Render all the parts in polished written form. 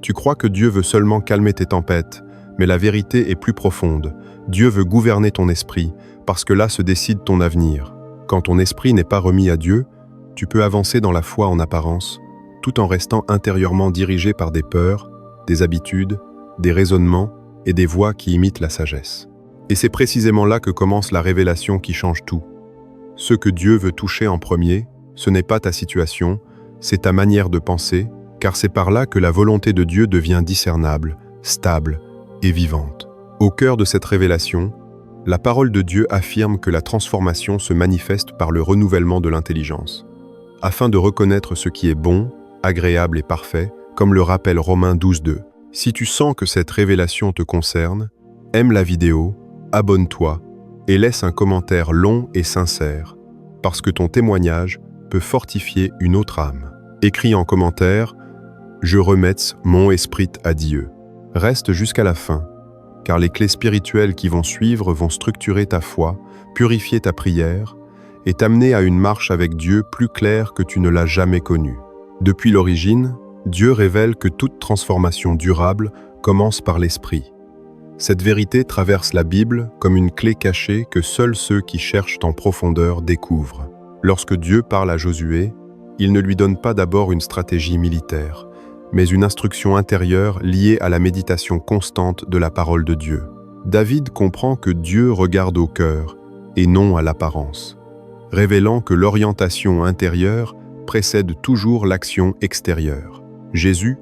Tu crois que Dieu veut seulement calmer tes tempêtes, mais la vérité est plus profonde. Dieu veut gouverner ton esprit, parce que là se décide ton avenir. Quand ton esprit n'est pas remis à Dieu, tu peux avancer dans la foi en apparence, tout en restant intérieurement dirigé par des peurs, des habitudes, des raisonnements et des voix qui imitent la sagesse. Et c'est précisément là que commence la révélation qui change tout. Ce que Dieu veut toucher en premier, ce n'est pas ta situation, c'est ta manière de penser, car c'est par là que la volonté de Dieu devient discernable, stable et vivante. Au cœur de cette révélation, la parole de Dieu affirme que la transformation se manifeste par le renouvellement de l'intelligence, afin de reconnaître ce qui est bon, agréable et parfait, comme le rappelle Romains 12:2. Si tu sens que cette révélation te concerne, aime la vidéo, abonne-toi et laisse un commentaire long et sincère, parce que ton témoignage peut fortifier une autre âme. Écris en commentaire « Je remets mon esprit à Dieu ». Reste jusqu'à la fin, car les clés spirituelles qui vont suivre vont structurer ta foi, purifier ta prière et t'amener à une marche avec Dieu plus claire que tu ne l'as jamais connue. Depuis l'origine, Dieu révèle que toute transformation durable commence par l'esprit. Cette vérité traverse la Bible comme une clé cachée que seuls ceux qui cherchent en profondeur découvrent. Lorsque Dieu parle à Josué, il ne lui donne pas d'abord une stratégie militaire, mais une instruction intérieure liée à la méditation constante de la parole de Dieu. David comprend que Dieu regarde au cœur et non à l'apparence, révélant que l'orientation intérieure précède toujours l'action extérieure. Jésus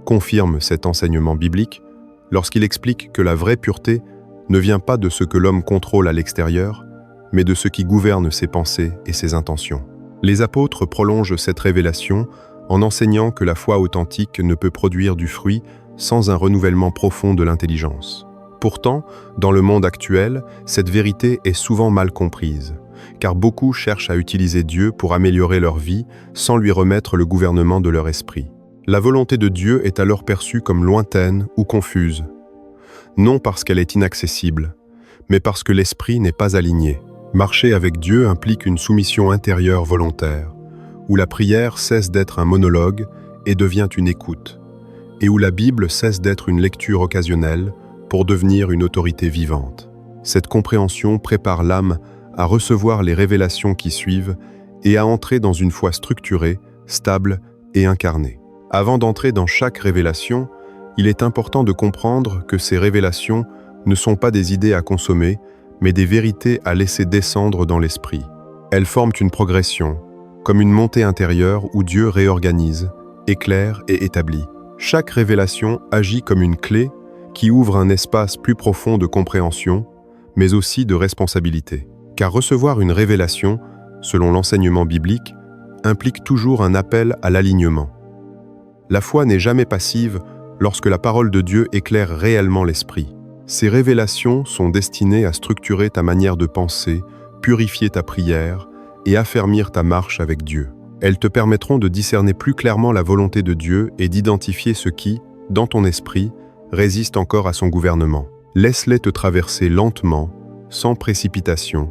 confirme cet enseignement biblique lorsqu'il explique que la vraie pureté ne vient pas de ce que l'homme contrôle à l'extérieur, mais de ce qui gouverne ses pensées et ses intentions. Les apôtres prolongent cette révélation en enseignant que la foi authentique ne peut produire du fruit sans un renouvellement profond de l'intelligence. Pourtant, dans le monde actuel, cette vérité est souvent mal comprise, car beaucoup cherchent à utiliser Dieu pour améliorer leur vie sans lui remettre le gouvernement de leur esprit. La volonté de Dieu est alors perçue comme lointaine ou confuse, non parce qu'elle est inaccessible, mais parce que l'esprit n'est pas aligné. Marcher avec Dieu implique une soumission intérieure volontaire, où la prière cesse d'être un monologue et devient une écoute, et où la Bible cesse d'être une lecture occasionnelle pour devenir une autorité vivante. Cette compréhension prépare l'âme à recevoir les révélations qui suivent et à entrer dans une foi structurée, stable et incarnée. Avant d'entrer dans chaque révélation, il est important de comprendre que ces révélations ne sont pas des idées à consommer, mais des vérités à laisser descendre dans l'esprit. Elles forment une progression, comme une montée intérieure où Dieu réorganise, éclaire et établit. Chaque révélation agit comme une clé qui ouvre un espace plus profond de compréhension, mais aussi de responsabilité. Car recevoir une révélation, selon l'enseignement biblique, implique toujours un appel à l'alignement. La foi n'est jamais passive lorsque la parole de Dieu éclaire réellement l'esprit. Ces révélations sont destinées à structurer ta manière de penser, purifier ta prière et affermir ta marche avec Dieu. Elles te permettront de discerner plus clairement la volonté de Dieu et d'identifier ce qui, dans ton esprit, résiste encore à son gouvernement. Laisse-les te traverser lentement, sans précipitation,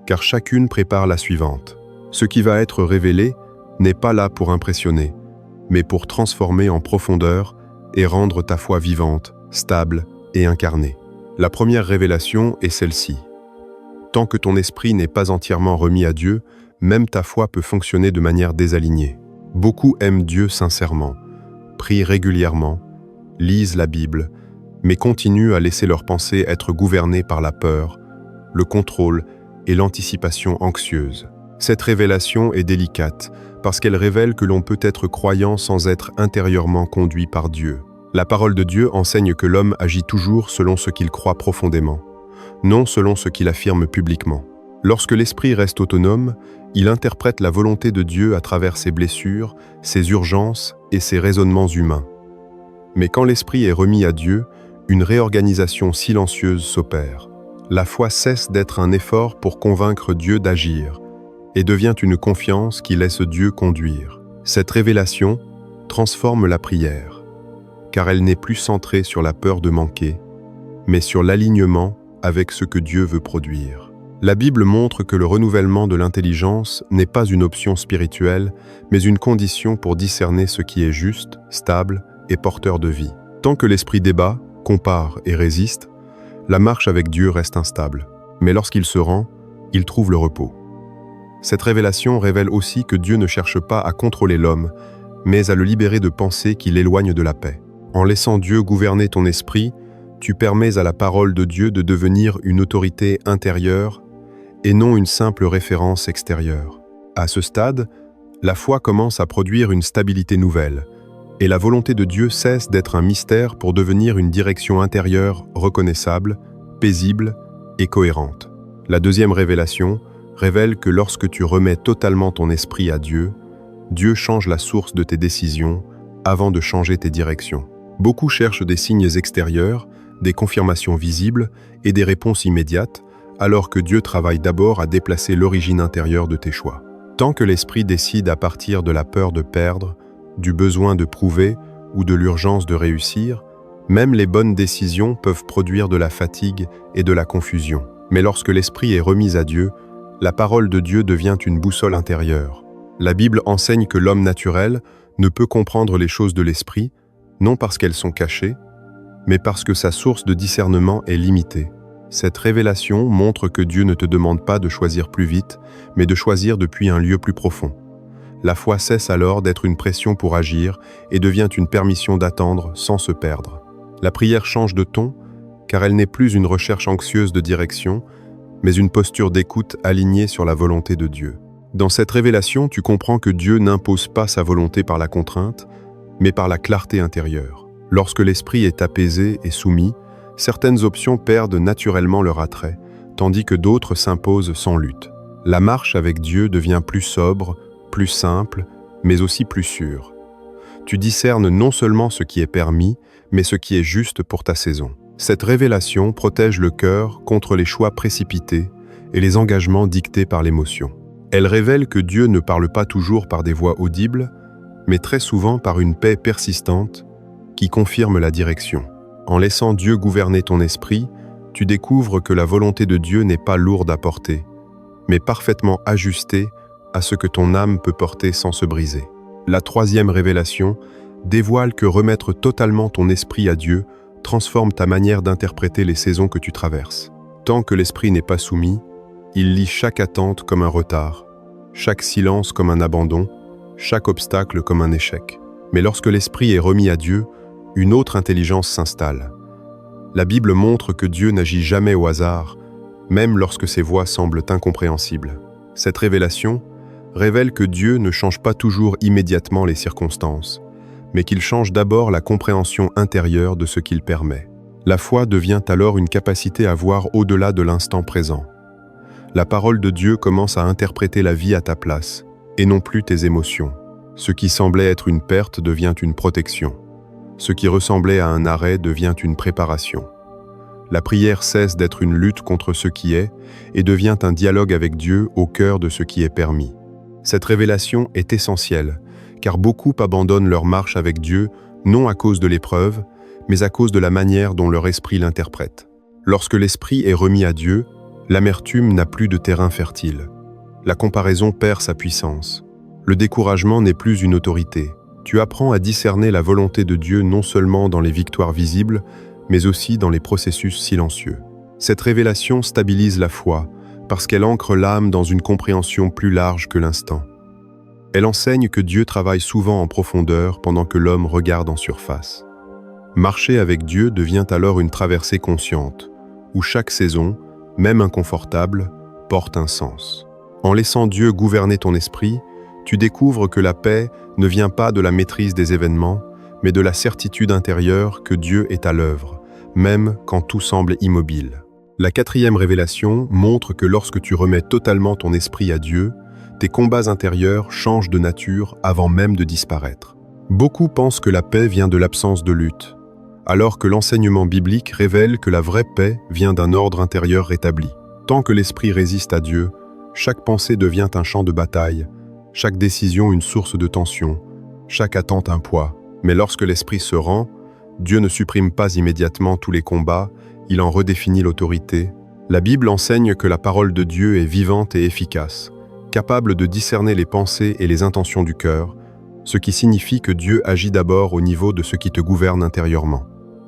car chacune prépare la suivante. Ce qui va être révélé n'est pas là pour impressionner, mais pour transformer en profondeur et rendre ta foi vivante, stable et incarnée. La première révélation est celle-ci. Tant que ton esprit n'est pas entièrement remis à Dieu, même ta foi peut fonctionner de manière désalignée. Beaucoup aiment Dieu sincèrement, prient régulièrement, lisent la Bible, mais continuent à laisser leurs pensées être gouvernées par la peur, le contrôle et l'anticipation anxieuse. Cette révélation est délicate parce qu'elle révèle que l'on peut être croyant sans être intérieurement conduit par Dieu. La parole de Dieu enseigne que l'homme agit toujours selon ce qu'il croit profondément, non selon ce qu'il affirme publiquement. Lorsque l'esprit reste autonome, il interprète la volonté de Dieu à travers ses blessures, ses urgences et ses raisonnements humains. Mais quand l'esprit est remis à Dieu, une réorganisation silencieuse s'opère. La foi cesse d'être un effort pour convaincre Dieu d'agir et devient une confiance qui laisse Dieu conduire. Cette révélation transforme la prière, car elle n'est plus centrée sur la peur de manquer, mais sur l'alignement avec ce que Dieu veut produire. La Bible montre que le renouvellement de l'intelligence n'est pas une option spirituelle, mais une condition pour discerner ce qui est juste, stable et porteur de vie. Tant que l'esprit débat, compare et résiste, la marche avec Dieu reste instable. Mais lorsqu'il se rend, il trouve le repos. Cette révélation révèle aussi que Dieu ne cherche pas à contrôler l'homme, mais à le libérer de pensées qui l'éloignent de la paix. En laissant Dieu gouverner ton esprit, tu permets à la parole de Dieu de devenir une autorité intérieure et non une simple référence extérieure. À ce stade, la foi commence à produire une stabilité nouvelle, et la volonté de Dieu cesse d'être un mystère pour devenir une direction intérieure reconnaissable, paisible et cohérente. La deuxième révélation révèle que lorsque tu remets totalement ton esprit à Dieu, Dieu change la source de tes décisions avant de changer tes directions. Beaucoup cherchent des signes extérieurs, des confirmations visibles et des réponses immédiates, alors que Dieu travaille d'abord à déplacer l'origine intérieure de tes choix. Tant que l'esprit décide à partir de la peur de perdre, du besoin de prouver ou de l'urgence de réussir, même les bonnes décisions peuvent produire de la fatigue et de la confusion. Mais lorsque l'esprit est remis à Dieu, la parole de Dieu devient une boussole intérieure. La Bible enseigne que l'homme naturel ne peut comprendre les choses de l'esprit, non parce qu'elles sont cachées, mais parce que sa source de discernement est limitée. Cette révélation montre que Dieu ne te demande pas de choisir plus vite, mais de choisir depuis un lieu plus profond. La foi cesse alors d'être une pression pour agir et devient une permission d'attendre sans se perdre. La prière change de ton, car elle n'est plus une recherche anxieuse de direction, mais une posture d'écoute alignée sur la volonté de Dieu. Dans cette révélation, tu comprends que Dieu n'impose pas sa volonté par la contrainte, mais par la clarté intérieure. Lorsque l'esprit est apaisé et soumis, certaines options perdent naturellement leur attrait, tandis que d'autres s'imposent sans lutte. La marche avec Dieu devient plus sobre, plus simple, mais aussi plus sûre. Tu discernes non seulement ce qui est permis, mais ce qui est juste pour ta saison. Cette révélation protège le cœur contre les choix précipités et les engagements dictés par l'émotion. Elle révèle que Dieu ne parle pas toujours par des voix audibles, mais très souvent par une paix persistante qui confirme la direction. En laissant Dieu gouverner ton esprit, tu découvres que la volonté de Dieu n'est pas lourde à porter, mais parfaitement ajustée à ce que ton âme peut porter sans se briser. La troisième révélation dévoile que remettre totalement ton esprit à Dieu transforme ta manière d'interpréter les saisons que tu traverses. Tant que l'esprit n'est pas soumis, il lit chaque attente comme un retard, chaque silence comme un abandon, chaque obstacle comme un échec. Mais lorsque l'esprit est remis à Dieu, une autre intelligence s'installe. La Bible montre que Dieu n'agit jamais au hasard, même lorsque ses voies semblent incompréhensibles. Cette révélation révèle que Dieu ne change pas toujours immédiatement les circonstances, mais qu'il change d'abord la compréhension intérieure de ce qu'il permet. La foi devient alors une capacité à voir au-delà de l'instant présent. La parole de Dieu commence à interpréter la vie à ta place, et non plus tes émotions. Ce qui semblait être une perte devient une protection. Ce qui ressemblait à un arrêt devient une préparation. La prière cesse d'être une lutte contre ce qui est et devient un dialogue avec Dieu au cœur de ce qui est permis. Cette révélation est essentielle, car beaucoup abandonnent leur marche avec Dieu non à cause de l'épreuve, mais à cause de la manière dont leur esprit l'interprète. Lorsque l'esprit est remis à Dieu, l'amertume n'a plus de terrain fertile. La comparaison perd sa puissance. Le découragement n'est plus une autorité. Tu apprends à discerner la volonté de Dieu non seulement dans les victoires visibles, mais aussi dans les processus silencieux. Cette révélation stabilise la foi, parce qu'elle ancre l'âme dans une compréhension plus large que l'instant. Elle enseigne que Dieu travaille souvent en profondeur pendant que l'homme regarde en surface. Marcher avec Dieu devient alors une traversée consciente, où chaque saison, même inconfortable, porte un sens. En laissant Dieu gouverner ton esprit, tu découvres que la paix ne vient pas de la maîtrise des événements, mais de la certitude intérieure que Dieu est à l'œuvre, même quand tout semble immobile. La quatrième révélation montre que lorsque tu remets totalement ton esprit à Dieu, tes combats intérieurs changent de nature avant même de disparaître. Beaucoup pensent que la paix vient de l'absence de lutte, alors que l'enseignement biblique révèle que la vraie paix vient d'un ordre intérieur rétabli. Tant que l'esprit résiste à Dieu, chaque pensée devient un champ de bataille, chaque décision une source de tension, chaque attente un poids. Mais lorsque l'esprit se rend, Dieu ne supprime pas immédiatement tous les combats, il en redéfinit l'autorité. La Bible enseigne que la parole de Dieu est vivante et efficace, capable de discerner les pensées et les intentions du cœur, ce qui signifie que Dieu agit d'abord au niveau de ce qui te gouverne intérieurement.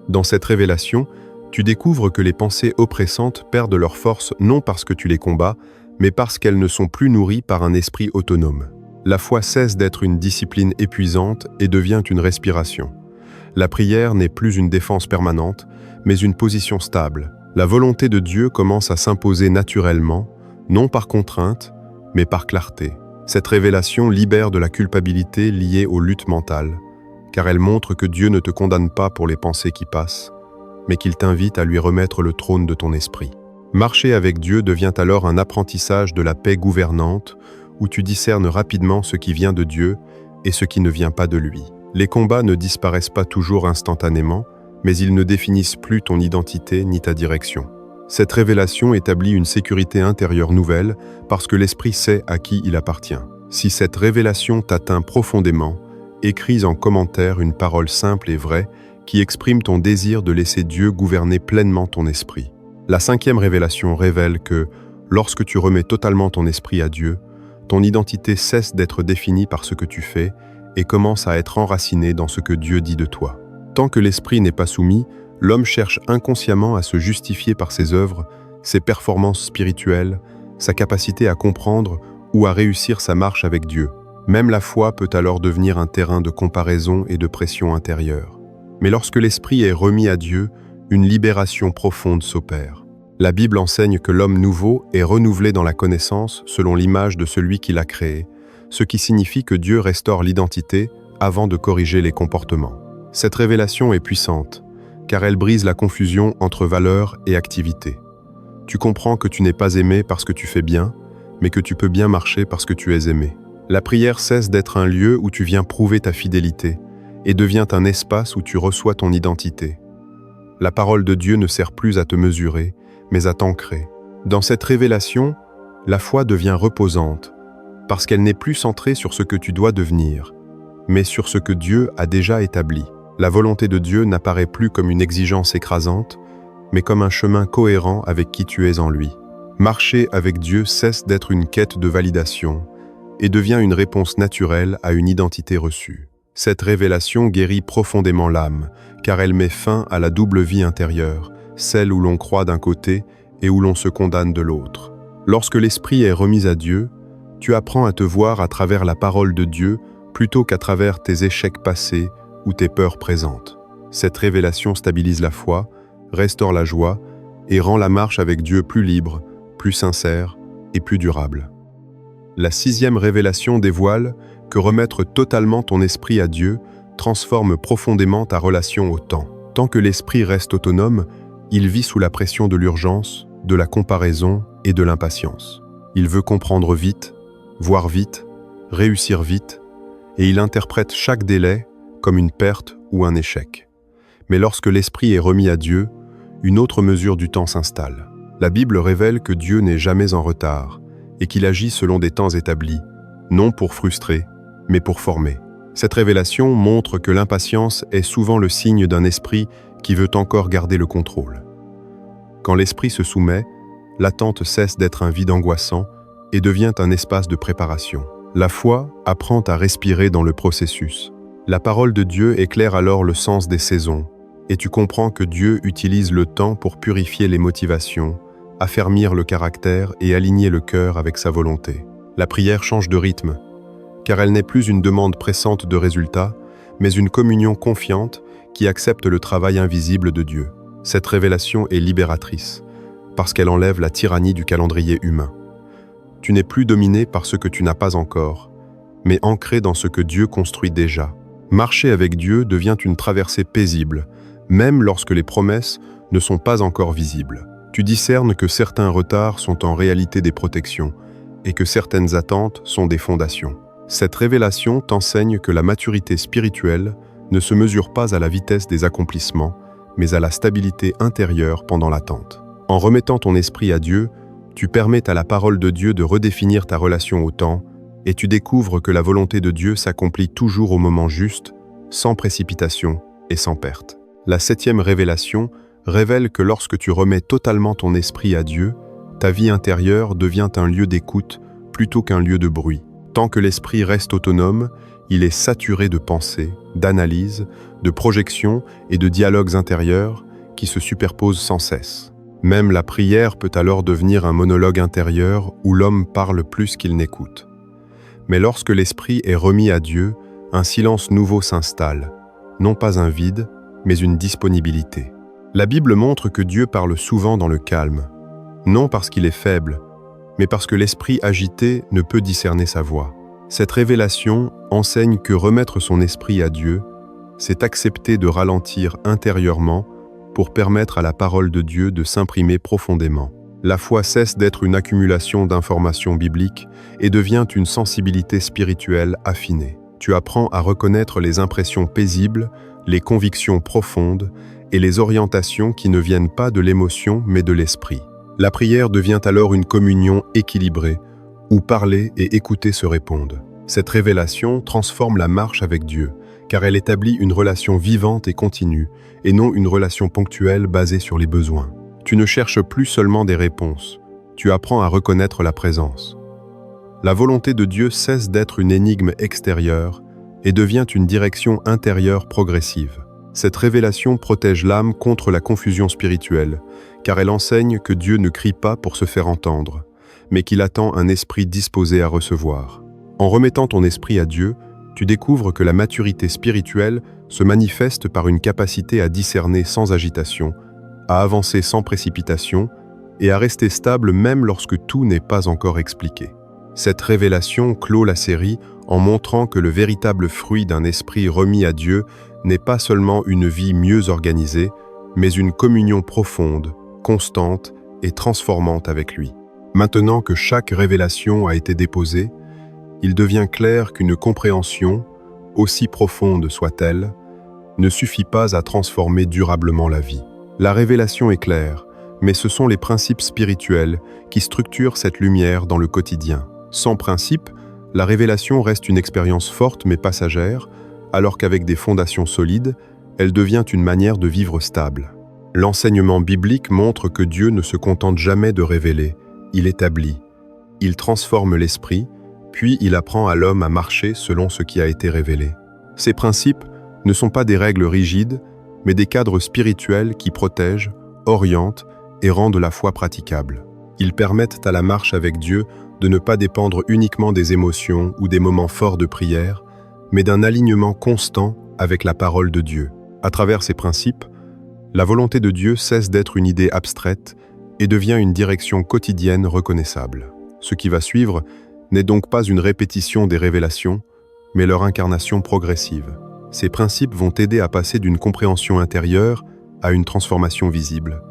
Dans cette révélation, tu découvres que les pensées oppressantes perdent leur force non parce que tu les combats, mais parce qu'elles ne sont plus nourries par un esprit autonome. La foi cesse d'être une discipline épuisante et devient une respiration. La prière n'est plus une défense permanente, mais une position stable. La volonté de Dieu commence à s'imposer naturellement, non par contrainte, mais par clarté. Cette révélation libère de la culpabilité liée aux luttes mentales, car elle montre que Dieu ne te condamne pas pour les pensées qui passent, mais qu'il t'invite à lui remettre le trône de ton esprit. Marcher avec Dieu devient alors un apprentissage de la paix gouvernante, où tu discernes rapidement ce qui vient de Dieu et ce qui ne vient pas de lui. Les combats ne disparaissent pas toujours instantanément, mais ils ne définissent plus ton identité ni ta direction. Cette révélation établit une sécurité intérieure nouvelle parce que l'esprit sait à qui il appartient. Si cette révélation t'atteint profondément, écris en commentaire une parole simple et vraie qui exprime ton désir de laisser Dieu gouverner pleinement ton esprit. La 5e révélation révèle que, lorsque tu remets totalement ton esprit à Dieu, ton identité cesse d'être définie par ce que tu fais et commence à être enracinée dans ce que Dieu dit de toi. Tant que l'esprit n'est pas soumis, l'homme cherche inconsciemment à se justifier par ses œuvres, ses performances spirituelles, sa capacité à comprendre ou à réussir sa marche avec Dieu. Même la foi peut alors devenir un terrain de comparaison et de pression intérieure. Mais lorsque l'esprit est remis à Dieu, une libération profonde s'opère. La Bible enseigne que l'homme nouveau est renouvelé dans la connaissance selon l'image de celui qui l'a créé, ce qui signifie que Dieu restaure l'identité avant de corriger les comportements. Cette révélation est puissante, car elle brise la confusion entre valeur et activité. Tu comprends que tu n'es pas aimé parce que tu fais bien, mais que tu peux bien marcher parce que tu es aimé. La prière cesse d'être un lieu où tu viens prouver ta fidélité et devient un espace où tu reçois ton identité. La parole de Dieu ne sert plus à te mesurer, mais à t'ancrer. Dans cette révélation, la foi devient reposante, parce qu'elle n'est plus centrée sur ce que tu dois devenir, mais sur ce que Dieu a déjà établi. La volonté de Dieu n'apparaît plus comme une exigence écrasante, mais comme un chemin cohérent avec qui tu es en lui. Marcher avec Dieu cesse d'être une quête de validation et devient une réponse naturelle à une identité reçue. Cette révélation guérit profondément l'âme, car elle met fin à la double vie intérieure, celle où l'on croit d'un côté et où l'on se condamne de l'autre. Lorsque l'esprit est remis à Dieu, tu apprends à te voir à travers la parole de Dieu plutôt qu'à travers tes échecs passés ou tes peurs présentes. Cette révélation stabilise la foi, restaure la joie et rend la marche avec Dieu plus libre, plus sincère et plus durable. La 6e révélation dévoile que remettre totalement ton esprit à Dieu transforme profondément ta relation au temps. Tant que l'esprit reste autonome, il vit sous la pression de l'urgence, de la comparaison et de l'impatience. Il veut comprendre vite, voir vite, réussir vite, et il interprète chaque délai comme une perte ou un échec. Mais lorsque l'esprit est remis à Dieu, une autre mesure du temps s'installe. La Bible révèle que Dieu n'est jamais en retard et qu'il agit selon des temps établis, non pour frustrer, mais pour former. Cette révélation montre que l'impatience est souvent le signe d'un esprit qui veut encore garder le contrôle. Quand l'esprit se soumet, l'attente cesse d'être un vide angoissant et devient un espace de préparation. La foi apprend à respirer dans le processus. La parole de Dieu éclaire alors le sens des saisons, et tu comprends que Dieu utilise le temps pour purifier les motivations, affermir le caractère et aligner le cœur avec sa volonté. La prière change de rythme, car elle n'est plus une demande pressante de résultats, mais une communion confiante qui accepte le travail invisible de Dieu. Cette révélation est libératrice, parce qu'elle enlève la tyrannie du calendrier humain. Tu n'es plus dominé par ce que tu n'as pas encore, mais ancré dans ce que Dieu construit déjà. Marcher avec Dieu devient une traversée paisible, même lorsque les promesses ne sont pas encore visibles. Tu discernes que certains retards sont en réalité des protections et que certaines attentes sont des fondations. Cette révélation t'enseigne que la maturité spirituelle ne se mesure pas à la vitesse des accomplissements, mais à la stabilité intérieure pendant l'attente. En remettant ton esprit à Dieu, tu permets à la parole de Dieu de redéfinir ta relation au temps et tu découvres que la volonté de Dieu s'accomplit toujours au moment juste, sans précipitation et sans perte. La 7e révélation révèle que lorsque tu remets totalement ton esprit à Dieu, ta vie intérieure devient un lieu d'écoute plutôt qu'un lieu de bruit. Tant que l'esprit reste autonome, il est saturé de pensées, d'analyses, de projections et de dialogues intérieurs qui se superposent sans cesse. Même la prière peut alors devenir un monologue intérieur où l'homme parle plus qu'il n'écoute. Mais lorsque l'esprit est remis à Dieu, un silence nouveau s'installe, non pas un vide, mais une disponibilité. La Bible montre que Dieu parle souvent dans le calme, non parce qu'il est faible, mais parce que l'esprit agité ne peut discerner sa voix. Cette révélation enseigne que remettre son esprit à Dieu, c'est accepter de ralentir intérieurement pour permettre à la parole de Dieu de s'imprimer profondément. La foi cesse d'être une accumulation d'informations bibliques et devient une sensibilité spirituelle affinée. Tu apprends à reconnaître les impressions paisibles, les convictions profondes et les orientations qui ne viennent pas de l'émotion mais de l'esprit. La prière devient alors une communion équilibrée, où parler et écouter se répondent. Cette révélation transforme la marche avec Dieu, car elle établit une relation vivante et continue, et non une relation ponctuelle basée sur les besoins. Tu ne cherches plus seulement des réponses, tu apprends à reconnaître la présence. La volonté de Dieu cesse d'être une énigme extérieure et devient une direction intérieure progressive. Cette révélation protège l'âme contre la confusion spirituelle, car elle enseigne que Dieu ne crie pas pour se faire entendre, mais qu'il attend un esprit disposé à recevoir. En remettant ton esprit à Dieu, tu découvres que la maturité spirituelle se manifeste par une capacité à discerner sans agitation, à avancer sans précipitation et à rester stable même lorsque tout n'est pas encore expliqué. Cette révélation clôt la série en montrant que le véritable fruit d'un esprit remis à Dieu n'est pas seulement une vie mieux organisée, mais une communion profonde, constante et transformante avec lui. Maintenant que chaque révélation a été déposée, il devient clair qu'une compréhension, aussi profonde soit-elle, ne suffit pas à transformer durablement la vie. La révélation est claire, mais ce sont les principes spirituels qui structurent cette lumière dans le quotidien. Sans principe, la révélation reste une expérience forte mais passagère, alors qu'avec des fondations solides, elle devient une manière de vivre stable. L'enseignement biblique montre que Dieu ne se contente jamais de révéler, il établit. Il transforme l'esprit, puis il apprend à l'homme à marcher selon ce qui a été révélé. Ces principes ne sont pas des règles rigides, mais des cadres spirituels qui protègent, orientent et rendent la foi praticable. Ils permettent à la marche avec Dieu de ne pas dépendre uniquement des émotions ou des moments forts de prière, mais d'un alignement constant avec la parole de Dieu. À travers ces principes, la volonté de Dieu cesse d'être une idée abstraite et devient une direction quotidienne reconnaissable. Ce qui va suivre n'est donc pas une répétition des révélations, mais leur incarnation progressive. Ces principes vont t'aider à passer d'une compréhension intérieure à une transformation visible,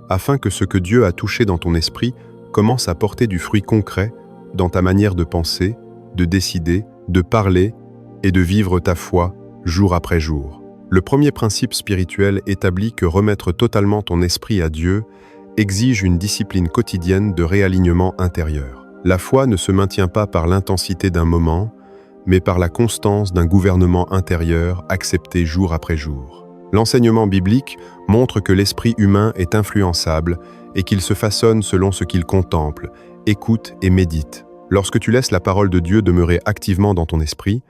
afin que ce que Dieu a touché dans ton esprit commence à porter du fruit concret dans ta manière de penser, de décider, de parler et de vivre ta foi jour après jour. Le premier principe spirituel établit que remettre totalement ton esprit à Dieu exige une discipline quotidienne de réalignement intérieur. La foi ne se maintient pas par l'intensité d'un moment, mais par la constance d'un gouvernement intérieur accepté jour après jour. L'enseignement biblique montre que l'esprit humain est influençable et qu'il se façonne selon ce qu'il contemple, écoute et médite. Lorsque tu laisses la parole de Dieu demeurer activement dans ton esprit,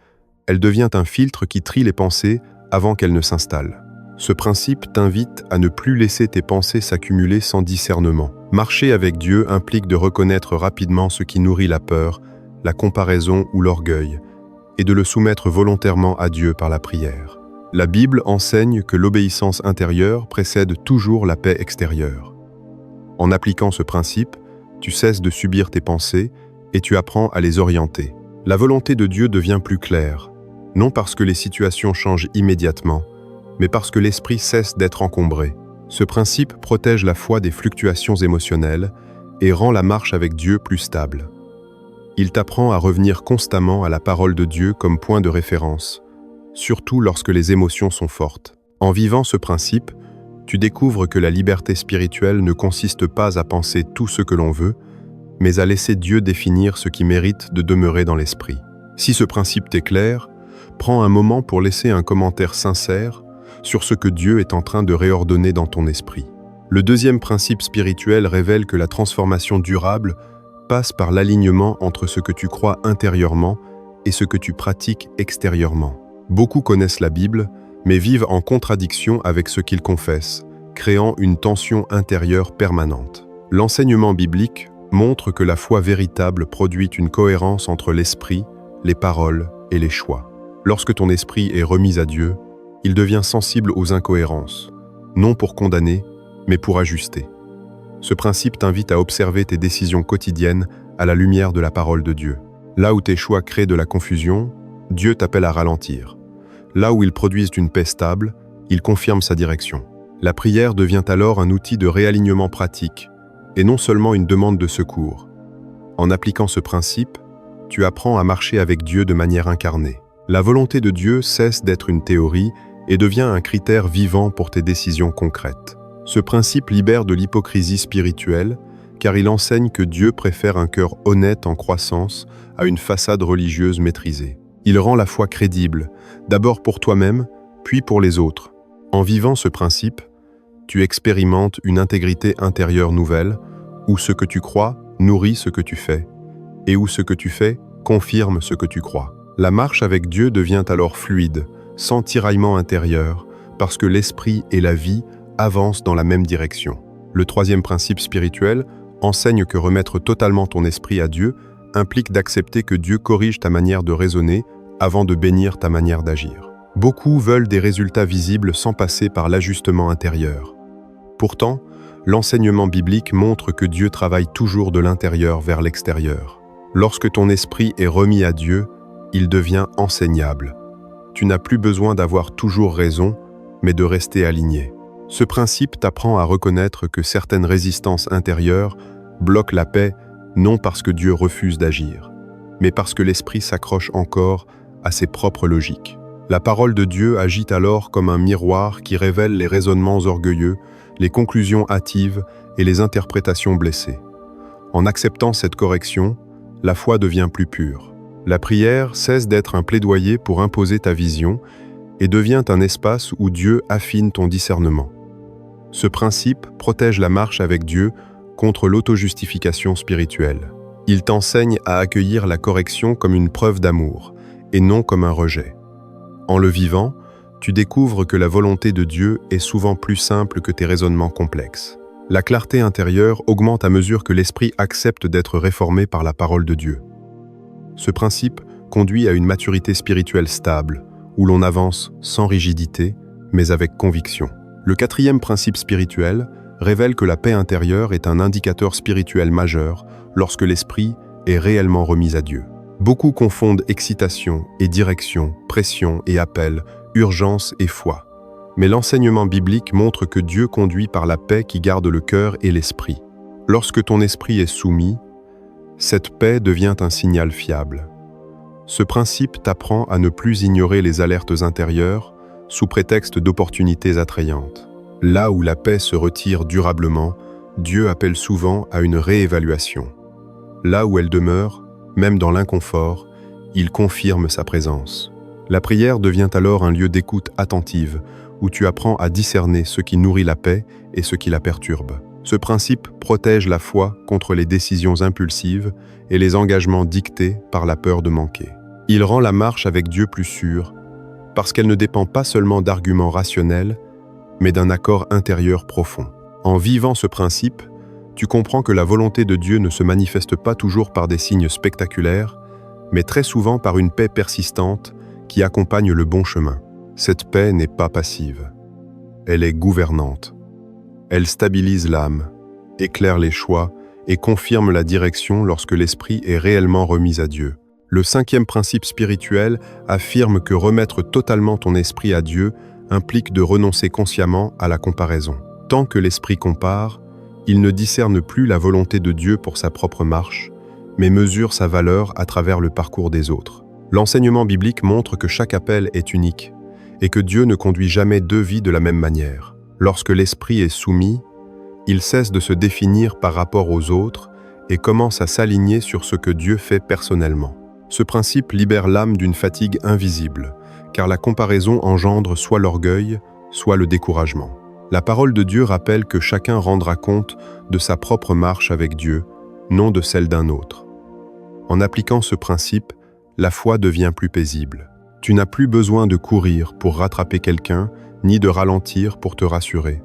elle devient un filtre qui trie les pensées avant qu'elles ne s'installent. Ce principe t'invite à ne plus laisser tes pensées s'accumuler sans discernement. Marcher avec Dieu implique de reconnaître rapidement ce qui nourrit la peur, la comparaison ou l'orgueil, et de le soumettre volontairement à Dieu par la prière. La Bible enseigne que l'obéissance intérieure précède toujours la paix extérieure. En appliquant ce principe, tu cesses de subir tes pensées et tu apprends à les orienter. La volonté de Dieu devient plus claire, non parce que les situations changent immédiatement, mais parce que l'esprit cesse d'être encombré. Ce principe protège la foi des fluctuations émotionnelles et rend la marche avec Dieu plus stable. Il t'apprend à revenir constamment à la parole de Dieu comme point de référence, surtout lorsque les émotions sont fortes. En vivant ce principe, tu découvres que la liberté spirituelle ne consiste pas à penser tout ce que l'on veut, mais à laisser Dieu définir ce qui mérite de demeurer dans l'esprit. Si ce principe t'est clair, prends un moment pour laisser un commentaire sincère sur ce que Dieu est en train de réordonner dans ton esprit. Le deuxième principe spirituel révèle que la transformation durable passe par l'alignement entre ce que tu crois intérieurement et ce que tu pratiques extérieurement. Beaucoup connaissent la Bible, mais vivent en contradiction avec ce qu'ils confessent, créant une tension intérieure permanente. L'enseignement biblique montre que la foi véritable produit une cohérence entre l'esprit, les paroles et les choix. Lorsque ton esprit est remis à Dieu, il devient sensible aux incohérences, non pour condamner, mais pour ajuster. Ce principe t'invite à observer tes décisions quotidiennes à la lumière de la parole de Dieu. Là où tes choix créent de la confusion, Dieu t'appelle à ralentir. Là où ils produisent une paix stable, il confirme sa direction. La prière devient alors un outil de réalignement pratique, et non seulement une demande de secours. En appliquant ce principe, tu apprends à marcher avec Dieu de manière incarnée. La volonté de Dieu cesse d'être une théorie et devient un critère vivant pour tes décisions concrètes. Ce principe libère de l'hypocrisie spirituelle, car il enseigne que Dieu préfère un cœur honnête en croissance à une façade religieuse maîtrisée. Il rend la foi crédible, d'abord pour toi-même, puis pour les autres. En vivant ce principe, tu expérimentes une intégrité intérieure nouvelle, où ce que tu crois nourrit ce que tu fais, et où ce que tu fais confirme ce que tu crois. La marche avec Dieu devient alors fluide, sans tiraillement intérieur, parce que l'esprit et la vie avancent dans la même direction. Le troisième principe spirituel enseigne que remettre totalement ton esprit à Dieu implique d'accepter que Dieu corrige ta manière de raisonner avant de bénir ta manière d'agir. Beaucoup veulent des résultats visibles sans passer par l'ajustement intérieur. Pourtant, l'enseignement biblique montre que Dieu travaille toujours de l'intérieur vers l'extérieur. Lorsque ton esprit est remis à Dieu, il devient enseignable. Tu n'as plus besoin d'avoir toujours raison, mais de rester aligné. Ce principe t'apprend à reconnaître que certaines résistances intérieures bloquent la paix, non parce que Dieu refuse d'agir, mais parce que l'esprit s'accroche encore à ses propres logiques. La parole de Dieu agit alors comme un miroir qui révèle les raisonnements orgueilleux, les conclusions hâtives et les interprétations blessées. En acceptant cette correction, la foi devient plus pure. La prière cesse d'être un plaidoyer pour imposer ta vision et devient un espace où Dieu affine ton discernement. Ce principe protège la marche avec Dieu contre l'auto-justification spirituelle. Il t'enseigne à accueillir la correction comme une preuve d'amour et non comme un rejet. En le vivant, tu découvres que la volonté de Dieu est souvent plus simple que tes raisonnements complexes. La clarté intérieure augmente à mesure que l'esprit accepte d'être réformé par la parole de Dieu. Ce principe conduit à une maturité spirituelle stable, où l'on avance sans rigidité, mais avec conviction. Le quatrième principe spirituel révèle que la paix intérieure est un indicateur spirituel majeur lorsque l'esprit est réellement remis à Dieu. Beaucoup confondent excitation et direction, pression et appel, urgence et foi. Mais l'enseignement biblique montre que Dieu conduit par la paix qui garde le cœur et l'esprit. Lorsque ton esprit est soumis, cette paix devient un signal fiable. Ce principe t'apprend à ne plus ignorer les alertes intérieures sous prétexte d'opportunités attrayantes. Là où la paix se retire durablement, Dieu appelle souvent à une réévaluation. Là où elle demeure, même dans l'inconfort, il confirme sa présence. La prière devient alors un lieu d'écoute attentive, où tu apprends à discerner ce qui nourrit la paix et ce qui la perturbe. Ce principe protège la foi contre les décisions impulsives et les engagements dictés par la peur de manquer. Il rend la marche avec Dieu plus sûre, parce qu'elle ne dépend pas seulement d'arguments rationnels, mais d'un accord intérieur profond. En vivant ce principe, tu comprends que la volonté de Dieu ne se manifeste pas toujours par des signes spectaculaires, mais très souvent par une paix persistante qui accompagne le bon chemin. Cette paix n'est pas passive. Elle est gouvernante. Elle stabilise l'âme, éclaire les choix et confirme la direction lorsque l'esprit est réellement remis à Dieu. Le cinquième principe spirituel affirme que remettre totalement ton esprit à Dieu implique de renoncer consciemment à la comparaison. Tant que l'esprit compare, il ne discerne plus la volonté de Dieu pour sa propre marche, mais mesure sa valeur à travers le parcours des autres. L'enseignement biblique montre que chaque appel est unique et que Dieu ne conduit jamais deux vies de la même manière. Lorsque l'esprit est soumis, il cesse de se définir par rapport aux autres et commence à s'aligner sur ce que Dieu fait personnellement. Ce principe libère l'âme d'une fatigue invisible, car la comparaison engendre soit l'orgueil, soit le découragement. La parole de Dieu rappelle que chacun rendra compte de sa propre marche avec Dieu, non de celle d'un autre. En appliquant ce principe, la foi devient plus paisible. Tu n'as plus besoin de courir pour rattraper quelqu'un, ni de ralentir pour te rassurer.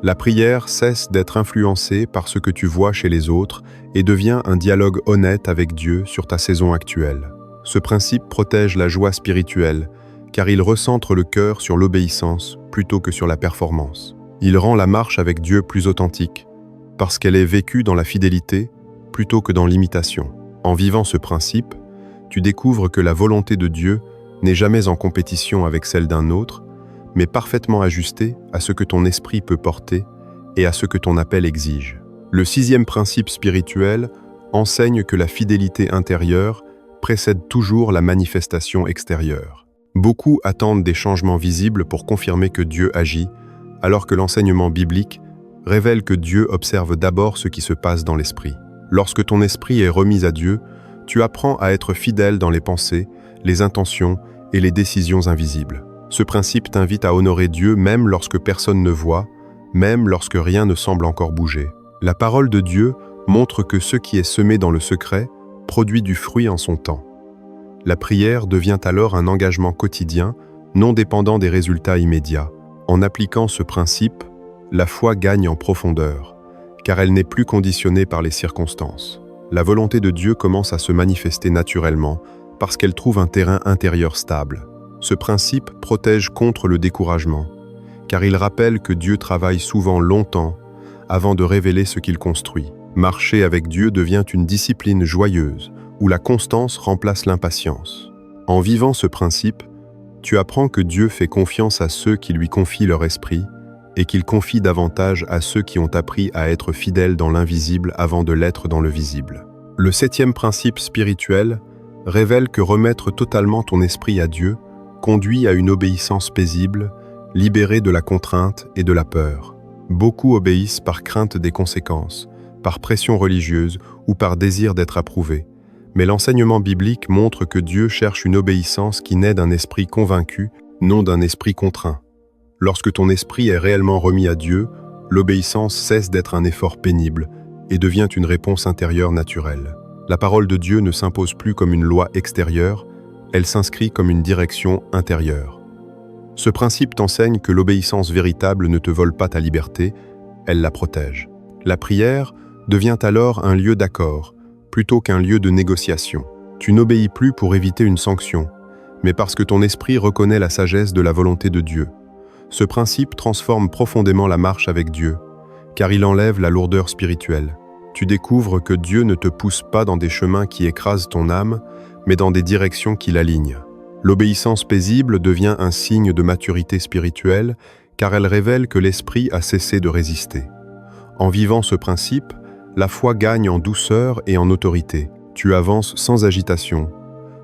La prière cesse d'être influencée par ce que tu vois chez les autres et devient un dialogue honnête avec Dieu sur ta saison actuelle. Ce principe protège la joie spirituelle, car il recentre le cœur sur l'obéissance plutôt que sur la performance. Il rend la marche avec Dieu plus authentique, parce qu'elle est vécue dans la fidélité plutôt que dans l'imitation. En vivant ce principe, tu découvres que la volonté de Dieu n'est jamais en compétition avec celle d'un autre, mais parfaitement ajustée à ce que ton esprit peut porter et à ce que ton appel exige. Le 6e principe spirituel enseigne que la fidélité intérieure précède toujours la manifestation extérieure. Beaucoup attendent des changements visibles pour confirmer que Dieu agit, alors que l'enseignement biblique révèle que Dieu observe d'abord ce qui se passe dans l'esprit. Lorsque ton esprit est remis à Dieu, tu apprends à être fidèle dans les pensées, les intentions et les décisions invisibles. Ce principe t'invite à honorer Dieu même lorsque personne ne voit, même lorsque rien ne semble encore bouger. La parole de Dieu montre que ce qui est semé dans le secret produit du fruit en son temps. La prière devient alors un engagement quotidien, non dépendant des résultats immédiats. En appliquant ce principe, la foi gagne en profondeur, car elle n'est plus conditionnée par les circonstances. La volonté de Dieu commence à se manifester naturellement parce qu'elle trouve un terrain intérieur stable. Ce principe protège contre le découragement, car il rappelle que Dieu travaille souvent longtemps avant de révéler ce qu'il construit. Marcher avec Dieu devient une discipline joyeuse, où la constance remplace l'impatience. En vivant ce principe, tu apprends que Dieu fait confiance à ceux qui lui confient leur esprit et qu'il confie davantage à ceux qui ont appris à être fidèles dans l'invisible avant de l'être dans le visible. Le 7e principe spirituel révèle que remettre totalement ton esprit à Dieu conduit à une obéissance paisible, libérée de la contrainte et de la peur. Beaucoup obéissent par crainte des conséquences, par pression religieuse ou par désir d'être approuvés. Mais l'enseignement biblique montre que Dieu cherche une obéissance qui naît d'un esprit convaincu, non d'un esprit contraint. Lorsque ton esprit est réellement remis à Dieu, l'obéissance cesse d'être un effort pénible et devient une réponse intérieure naturelle. La parole de Dieu ne s'impose plus comme une loi extérieure, elle s'inscrit comme une direction intérieure. Ce principe t'enseigne que l'obéissance véritable ne te vole pas ta liberté, elle la protège. La prière devient alors un lieu d'accord, plutôt qu'un lieu de négociation. Tu n'obéis plus pour éviter une sanction, mais parce que ton esprit reconnaît la sagesse de la volonté de Dieu. Ce principe transforme profondément la marche avec Dieu, car il enlève la lourdeur spirituelle. Tu découvres que Dieu ne te pousse pas dans des chemins qui écrasent ton âme, mais dans des directions qui l'alignent. L'obéissance paisible devient un signe de maturité spirituelle, car elle révèle que l'esprit a cessé de résister. En vivant ce principe, la foi gagne en douceur et en autorité. Tu avances sans agitation,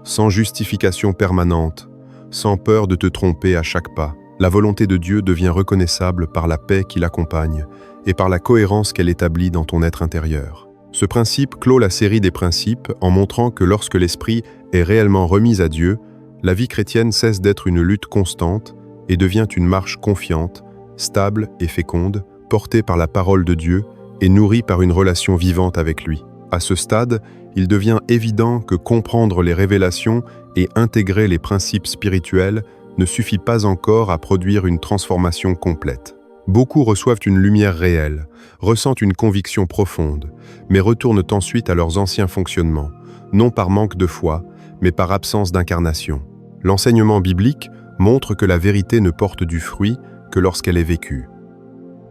sans justification permanente, sans peur de te tromper à chaque pas. La volonté de Dieu devient reconnaissable par la paix qui l'accompagne et par la cohérence qu'elle établit dans ton être intérieur. Ce principe clôt la série des principes en montrant que lorsque l'esprit est réellement remis à Dieu, la vie chrétienne cesse d'être une lutte constante et devient une marche confiante, stable et féconde, portée par la parole de Dieu et nourrie par une relation vivante avec lui. À ce stade, il devient évident que comprendre les révélations et intégrer les principes spirituels ne suffit pas encore à produire une transformation complète. Beaucoup reçoivent une lumière réelle, ressentent une conviction profonde, mais retournent ensuite à leurs anciens fonctionnements, non par manque de foi, mais par absence d'incarnation. L'enseignement biblique montre que la vérité ne porte du fruit que lorsqu'elle est vécue.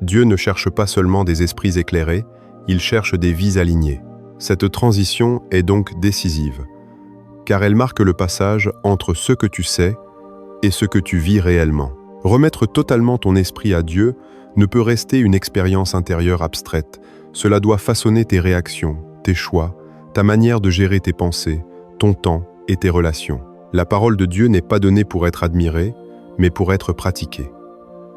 Dieu ne cherche pas seulement des esprits éclairés, il cherche des vies alignées. Cette transition est donc décisive, car elle marque le passage entre ce que tu sais et ce que tu vis réellement. Remettre totalement ton esprit à Dieu ne peut rester une expérience intérieure abstraite. Cela doit façonner tes réactions, tes choix, ta manière de gérer tes pensées, ton temps et tes relations. La parole de Dieu n'est pas donnée pour être admirée, mais pour être pratiquée.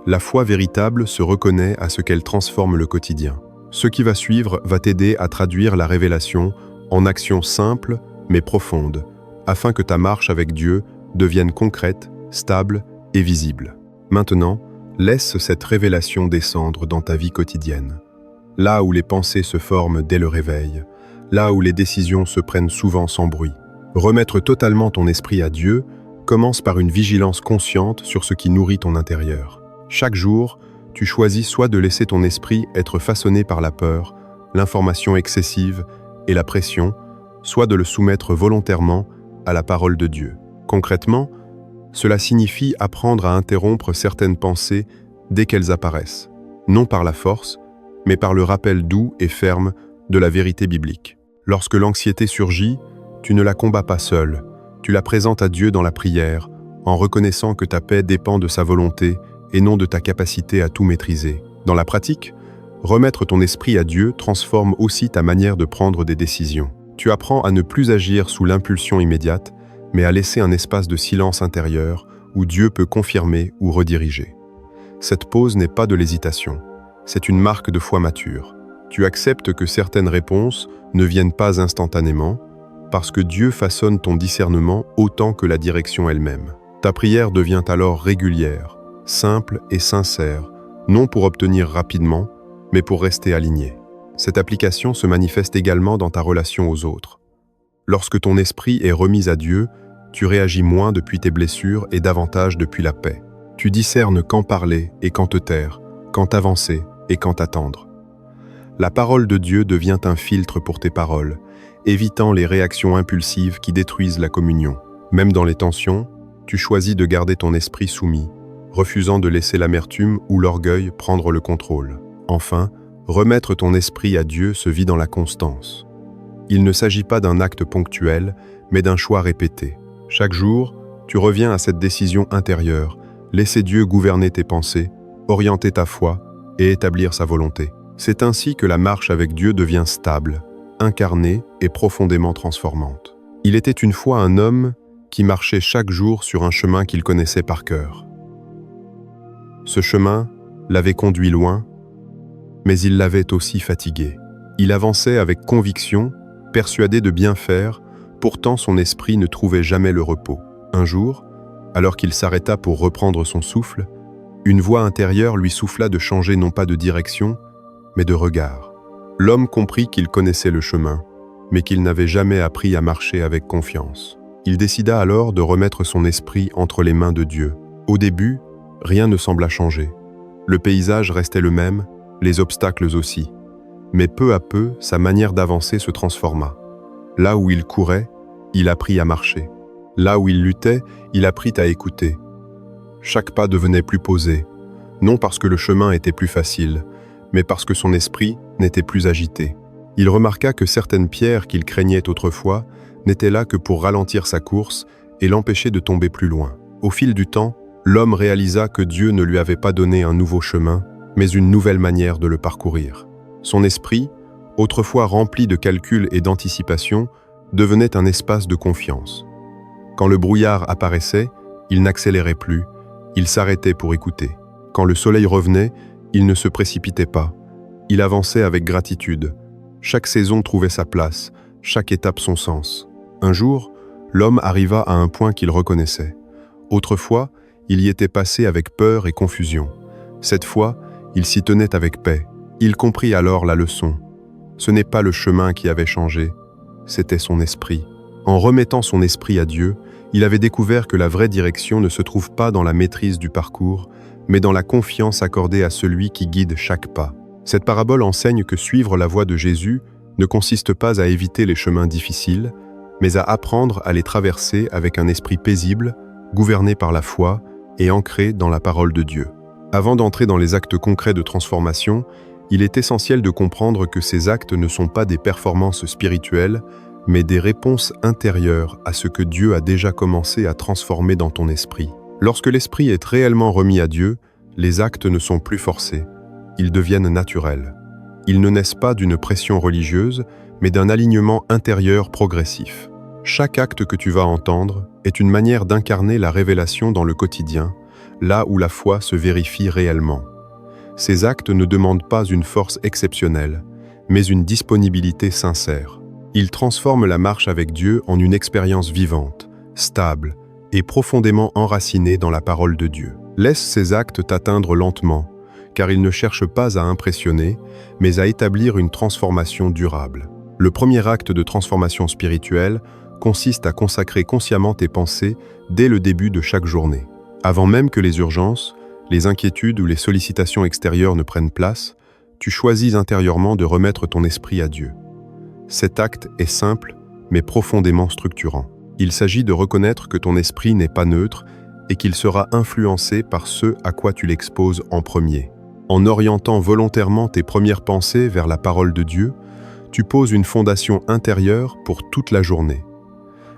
La foi véritable se reconnaît à ce qu'elle transforme le quotidien. Ce qui va suivre va t'aider à traduire la révélation en actions simples mais profondes, afin que ta marche avec Dieu devienne concrète, stable et visible. Maintenant, laisse cette révélation descendre dans ta vie quotidienne. Là où les pensées se forment dès le réveil, là où les décisions se prennent souvent sans bruit. Remettre totalement ton esprit à Dieu commence par une vigilance consciente sur ce qui nourrit ton intérieur. Chaque jour, tu choisis soit de laisser ton esprit être façonné par la peur, l'information excessive et la pression, soit de le soumettre volontairement à la parole de Dieu. Concrètement, cela signifie apprendre à interrompre certaines pensées dès qu'elles apparaissent, non par la force, mais par le rappel doux et ferme de la vérité biblique. Lorsque l'anxiété surgit, tu ne la combats pas seul, tu la présentes à Dieu dans la prière, en reconnaissant que ta paix dépend de sa volonté et non de ta capacité à tout maîtriser. Dans la pratique, remettre ton esprit à Dieu transforme aussi ta manière de prendre des décisions. Tu apprends à ne plus agir sous l'impulsion immédiate, mais à laisser un espace de silence intérieur où Dieu peut confirmer ou rediriger. Cette pause n'est pas de l'hésitation, c'est une marque de foi mature. Tu acceptes que certaines réponses ne viennent pas instantanément, parce que Dieu façonne ton discernement autant que la direction elle-même. Ta prière devient alors régulière, simple et sincère, non pour obtenir rapidement, mais pour rester aligné. Cette application se manifeste également dans ta relation aux autres. Lorsque ton esprit est remis à Dieu, tu réagis moins depuis tes blessures et davantage depuis la paix. Tu discernes quand parler et quand te taire, quand avancer et quand attendre. La parole de Dieu devient un filtre pour tes paroles, évitant les réactions impulsives qui détruisent la communion. Même dans les tensions, tu choisis de garder ton esprit soumis, refusant de laisser l'amertume ou l'orgueil prendre le contrôle. Enfin, remettre ton esprit à Dieu se vit dans la constance. Il ne s'agit pas d'un acte ponctuel, mais d'un choix répété. Chaque jour, tu reviens à cette décision intérieure, laisser Dieu gouverner tes pensées, orienter ta foi et établir sa volonté. C'est ainsi que la marche avec Dieu devient stable, incarnée et profondément transformante. Il était une fois un homme qui marchait chaque jour sur un chemin qu'il connaissait par cœur. Ce chemin l'avait conduit loin, mais il l'avait aussi fatigué. Il avançait avec conviction, persuadé de bien faire, pourtant son esprit ne trouvait jamais le repos. Un jour, alors qu'il s'arrêta pour reprendre son souffle, une voix intérieure lui souffla de changer non pas de direction, mais de regard. L'homme comprit qu'il connaissait le chemin, mais qu'il n'avait jamais appris à marcher avec confiance. Il décida alors de remettre son esprit entre les mains de Dieu. Au début, rien ne sembla changer. Le paysage restait le même, les obstacles aussi. Mais peu à peu, sa manière d'avancer se transforma. Là où il courait, il apprit à marcher. Là où il luttait, il apprit à écouter. Chaque pas devenait plus posé, non parce que le chemin était plus facile, mais parce que son esprit n'était plus agité. Il remarqua que certaines pierres qu'il craignait autrefois n'étaient là que pour ralentir sa course et l'empêcher de tomber plus loin. Au fil du temps, l'homme réalisa que Dieu ne lui avait pas donné un nouveau chemin, mais une nouvelle manière de le parcourir. Son esprit, autrefois rempli de calculs et d'anticipation, devenait un espace de confiance. Quand le brouillard apparaissait, il n'accélérait plus, il s'arrêtait pour écouter. Quand le soleil revenait, il ne se précipitait pas. Il avançait avec gratitude. Chaque saison trouvait sa place, chaque étape son sens. Un jour, l'homme arriva à un point qu'il reconnaissait. Autrefois, il y était passé avec peur et confusion. Cette fois, il s'y tenait avec paix. Il comprit alors la leçon. Ce n'est pas le chemin qui avait changé, c'était son esprit. En remettant son esprit à Dieu, il avait découvert que la vraie direction ne se trouve pas dans la maîtrise du parcours, mais dans la confiance accordée à celui qui guide chaque pas. Cette parabole enseigne que suivre la voie de Jésus ne consiste pas à éviter les chemins difficiles, mais à apprendre à les traverser avec un esprit paisible, gouverné par la foi et ancré dans la parole de Dieu. Avant d'entrer dans les actes concrets de transformation, il est essentiel de comprendre que ces actes ne sont pas des performances spirituelles, mais des réponses intérieures à ce que Dieu a déjà commencé à transformer dans ton esprit. Lorsque l'esprit est réellement remis à Dieu, les actes ne sont plus forcés, ils deviennent naturels. Ils ne naissent pas d'une pression religieuse, mais d'un alignement intérieur progressif. Chaque acte que tu vas entendre est une manière d'incarner la révélation dans le quotidien, là où la foi se vérifie réellement. Ces actes ne demandent pas une force exceptionnelle, mais une disponibilité sincère. Ils transforment la marche avec Dieu en une expérience vivante, stable et profondément enracinée dans la parole de Dieu. Laisse ces actes t'atteindre lentement, car ils ne cherchent pas à impressionner, mais à établir une transformation durable. Le premier acte de transformation spirituelle consiste à consacrer consciemment tes pensées dès le début de chaque journée. Avant même que les urgences, les inquiétudes ou les sollicitations extérieures ne prennent place, tu choisis intérieurement de remettre ton esprit à Dieu. Cet acte est simple, mais profondément structurant. Il s'agit de reconnaître que ton esprit n'est pas neutre et qu'il sera influencé par ce à quoi tu l'exposes en premier. En orientant volontairement tes premières pensées vers la parole de Dieu, tu poses une fondation intérieure pour toute la journée.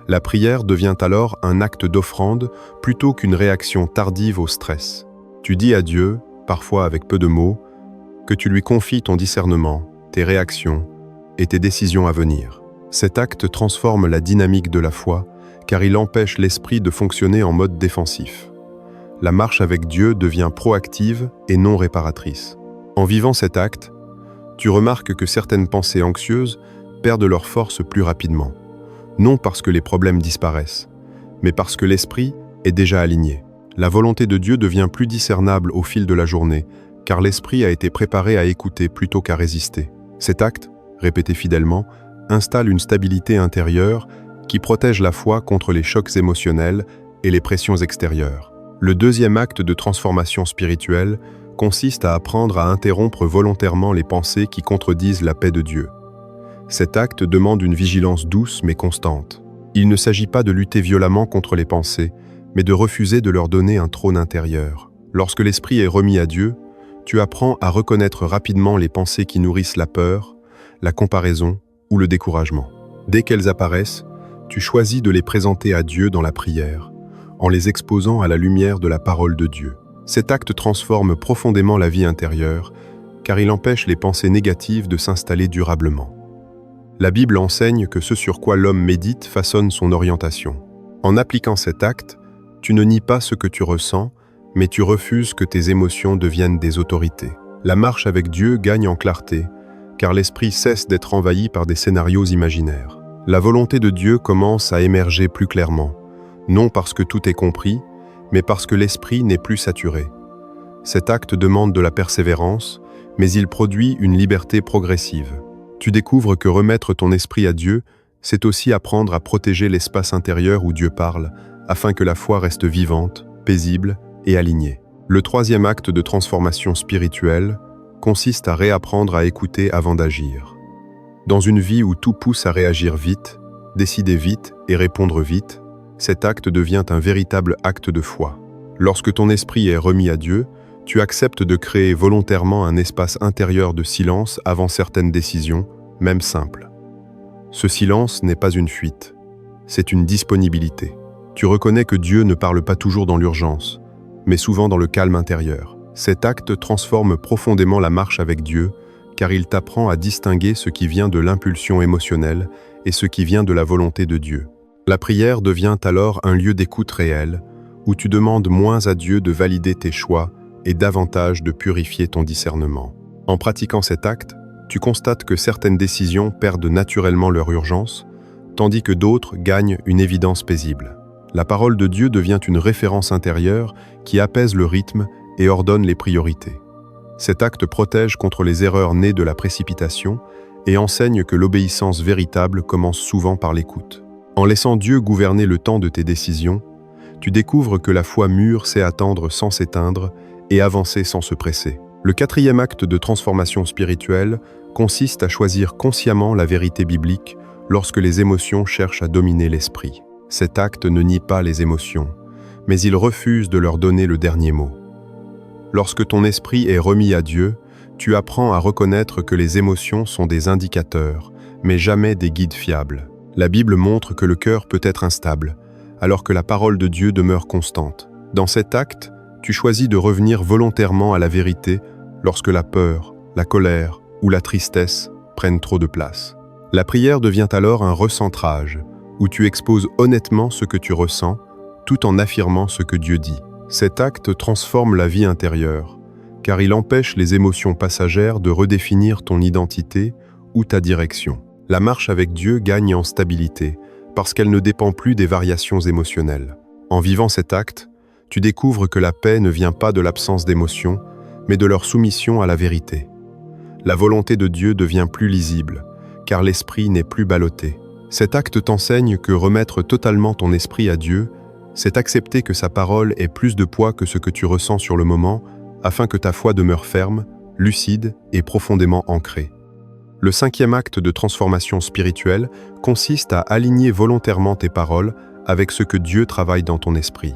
La prière devient alors un acte d'offrande plutôt qu'une réaction tardive au stress. Tu dis à Dieu, parfois avec peu de mots, que tu lui confies ton discernement, tes réactions et tes décisions à venir. Cet acte transforme la dynamique de la foi, car il empêche l'esprit de fonctionner en mode défensif. La marche avec Dieu devient proactive et non réparatrice. En vivant cet acte, tu remarques que certaines pensées anxieuses perdent leur force plus rapidement. Non parce que les problèmes disparaissent, mais parce que l'esprit est déjà aligné. La volonté de Dieu devient plus discernable au fil de la journée, car l'esprit a été préparé à écouter plutôt qu'à résister. Cet acte, répété fidèlement, installe une stabilité intérieure qui protège la foi contre les chocs émotionnels et les pressions extérieures. Le deuxième acte de transformation spirituelle consiste à apprendre à interrompre volontairement les pensées qui contredisent la paix de Dieu. Cet acte demande une vigilance douce mais constante. Il ne s'agit pas de lutter violemment contre les pensées, mais de refuser de leur donner un trône intérieur. Lorsque l'esprit est remis à Dieu, tu apprends à reconnaître rapidement les pensées qui nourrissent la peur, la comparaison ou le découragement. Dès qu'elles apparaissent, tu choisis de les présenter à Dieu dans la prière, en les exposant à la lumière de la parole de Dieu. Cet acte transforme profondément la vie intérieure, car il empêche les pensées négatives de s'installer durablement. La Bible enseigne que ce sur quoi l'homme médite façonne son orientation. En appliquant cet acte, tu ne nies pas ce que tu ressens, mais tu refuses que tes émotions deviennent des autorités. La marche avec Dieu gagne en clarté, car l'esprit cesse d'être envahi par des scénarios imaginaires. La volonté de Dieu commence à émerger plus clairement, non parce que tout est compris, mais parce que l'esprit n'est plus saturé. Cet acte demande de la persévérance, mais il produit une liberté progressive. Tu découvres que remettre ton esprit à Dieu, c'est aussi apprendre à protéger l'espace intérieur où Dieu parle, afin que la foi reste vivante, paisible et alignée. Le troisième acte de transformation spirituelle consiste à réapprendre à écouter avant d'agir. Dans une vie où tout pousse à réagir vite, décider vite et répondre vite, cet acte devient un véritable acte de foi. Lorsque ton esprit est remis à Dieu, tu acceptes de créer volontairement un espace intérieur de silence avant certaines décisions, même simples. Ce silence n'est pas une fuite, c'est une disponibilité. Tu reconnais que Dieu ne parle pas toujours dans l'urgence, mais souvent dans le calme intérieur. Cet acte transforme profondément la marche avec Dieu, car il t'apprend à distinguer ce qui vient de l'impulsion émotionnelle et ce qui vient de la volonté de Dieu. La prière devient alors un lieu d'écoute réel, où tu demandes moins à Dieu de valider tes choix et davantage de purifier ton discernement. En pratiquant cet acte, tu constates que certaines décisions perdent naturellement leur urgence, tandis que d'autres gagnent une évidence paisible. La parole de Dieu devient une référence intérieure qui apaise le rythme et ordonne les priorités. Cet acte protège contre les erreurs nées de la précipitation et enseigne que l'obéissance véritable commence souvent par l'écoute. En laissant Dieu gouverner le temps de tes décisions, tu découvres que la foi mûre sait attendre sans s'éteindre et avancer sans se presser. Le quatrième acte de transformation spirituelle consiste à choisir consciemment la vérité biblique lorsque les émotions cherchent à dominer l'esprit. Cet acte ne nie pas les émotions, mais il refuse de leur donner le dernier mot. Lorsque ton esprit est remis à Dieu, tu apprends à reconnaître que les émotions sont des indicateurs, mais jamais des guides fiables. La Bible montre que le cœur peut être instable, alors que la parole de Dieu demeure constante. Dans cet acte, tu choisis de revenir volontairement à la vérité lorsque la peur, la colère ou la tristesse prennent trop de place. La prière devient alors un recentrage, où tu exposes honnêtement ce que tu ressens, tout en affirmant ce que Dieu dit. Cet acte transforme la vie intérieure, car il empêche les émotions passagères de redéfinir ton identité ou ta direction. La marche avec Dieu gagne en stabilité, parce qu'elle ne dépend plus des variations émotionnelles. En vivant cet acte, tu découvres que la paix ne vient pas de l'absence d'émotions, mais de leur soumission à la vérité. La volonté de Dieu devient plus lisible, car l'esprit n'est plus ballotté. Cet acte t'enseigne que remettre totalement ton esprit à Dieu, c'est accepter que sa parole ait plus de poids que ce que tu ressens sur le moment, afin que ta foi demeure ferme, lucide et profondément ancrée. Le 5e acte de transformation spirituelle consiste à aligner volontairement tes paroles avec ce que Dieu travaille dans ton esprit.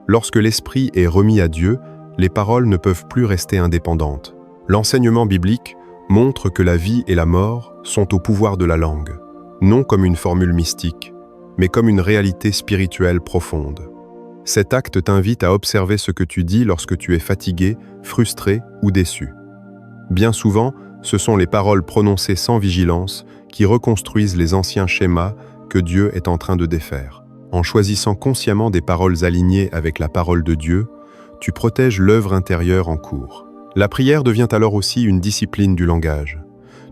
Lorsque l'esprit est remis à Dieu, les paroles ne peuvent plus rester indépendantes. L'enseignement biblique montre que la vie et la mort sont au pouvoir de la langue, non comme une formule mystique, mais comme une réalité spirituelle profonde. Cet acte t'invite à observer ce que tu dis lorsque tu es fatigué, frustré ou déçu. Bien souvent, ce sont les paroles prononcées sans vigilance qui reconstruisent les anciens schémas que Dieu est en train de défaire. En choisissant consciemment des paroles alignées avec la parole de Dieu, tu protèges l'œuvre intérieure en cours. La prière devient alors aussi une discipline du langage.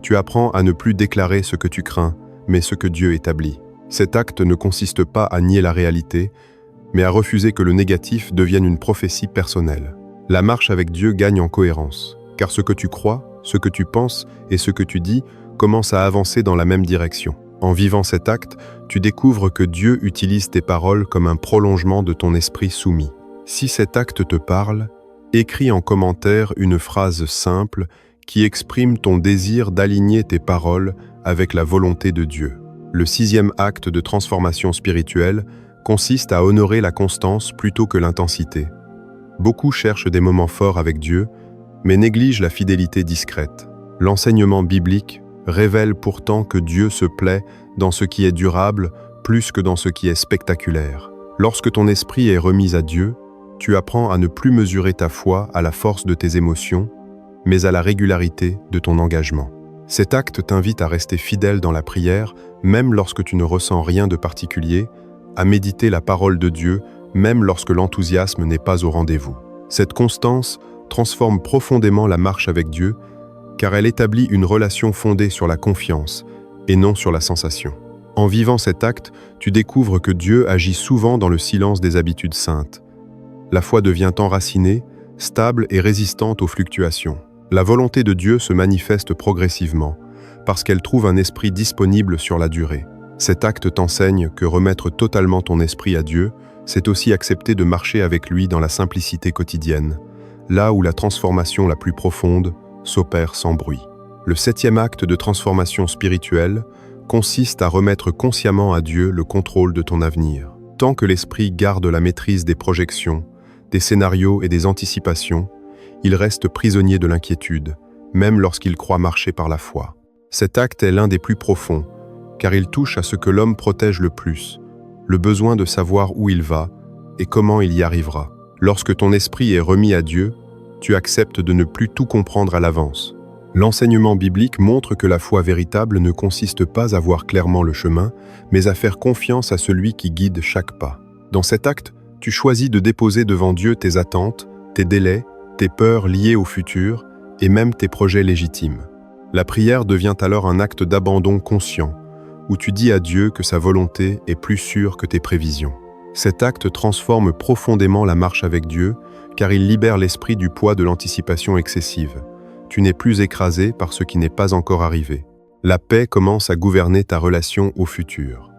Tu apprends à ne plus déclarer ce que tu crains, mais ce que Dieu établit. Cet acte ne consiste pas à nier la réalité, mais à refuser que le négatif devienne une prophétie personnelle. La marche avec Dieu gagne en cohérence, car ce que tu crois, ce que tu penses et ce que tu dis commencent à avancer dans la même direction. En vivant cet acte, tu découvres que Dieu utilise tes paroles comme un prolongement de ton esprit soumis. Si cet acte te parle, écris en commentaire une phrase simple qui exprime ton désir d'aligner tes paroles avec la volonté de Dieu. Le 6e acte de transformation spirituelle consiste à honorer la constance plutôt que l'intensité. Beaucoup cherchent des moments forts avec Dieu, mais négligent la fidélité discrète. L'enseignement biblique révèle pourtant que Dieu se plaît dans ce qui est durable plus que dans ce qui est spectaculaire. Lorsque ton esprit est remis à Dieu, tu apprends à ne plus mesurer ta foi à la force de tes émotions, mais à la régularité de ton engagement. Cet acte t'invite à rester fidèle dans la prière, même lorsque tu ne ressens rien de particulier, à méditer la parole de Dieu, même lorsque l'enthousiasme n'est pas au rendez-vous. Cette constance transforme profondément la marche avec Dieu, car elle établit une relation fondée sur la confiance et non sur la sensation. En vivant cet acte, tu découvres que Dieu agit souvent dans le silence des habitudes saintes. La foi devient enracinée, stable et résistante aux fluctuations. La volonté de Dieu se manifeste progressivement, parce qu'elle trouve un esprit disponible sur la durée. Cet acte t'enseigne que remettre totalement ton esprit à Dieu, c'est aussi accepter de marcher avec lui dans la simplicité quotidienne, là où la transformation la plus profonde s'opère sans bruit. Le 7e acte de transformation spirituelle consiste à remettre consciemment à Dieu le contrôle de ton avenir. Tant que l'esprit garde la maîtrise des projections, des scénarios et des anticipations, il reste prisonnier de l'inquiétude, même lorsqu'il croit marcher par la foi. Cet acte est l'un des plus profonds, car il touche à ce que l'homme protège le plus, le besoin de savoir où il va et comment il y arrivera. Lorsque ton esprit est remis à Dieu, tu acceptes de ne plus tout comprendre à l'avance. L'enseignement biblique montre que la foi véritable ne consiste pas à voir clairement le chemin, mais à faire confiance à celui qui guide chaque pas. Dans cet acte, tu choisis de déposer devant Dieu tes attentes, tes délais, tes peurs liées au futur et même tes projets légitimes. La prière devient alors un acte d'abandon conscient, où tu dis à Dieu que sa volonté est plus sûre que tes prévisions. Cet acte transforme profondément la marche avec Dieu, car il libère l'esprit du poids de l'anticipation excessive. Tu n'es plus écrasé par ce qui n'est pas encore arrivé. La paix commence à gouverner ta relation au futur.